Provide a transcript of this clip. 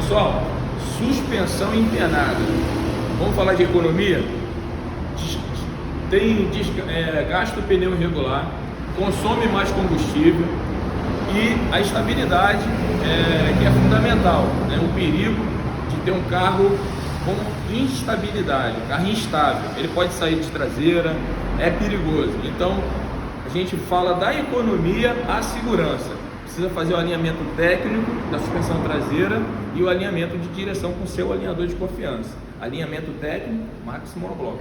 Pessoal, suspensão empenada. Vamos falar de economia? Gasta o pneu irregular, consome mais combustível e a estabilidade que é fundamental, né? O perigo de ter um carro com instabilidade, carro instável, ele pode sair de traseira, é perigoso. Então a gente fala da economia à segurança. Precisa fazer o alinhamento técnico da suspensão traseira e o alinhamento de direção com o seu alinhador de confiança. Alinhamento técnico, Max Monobloco.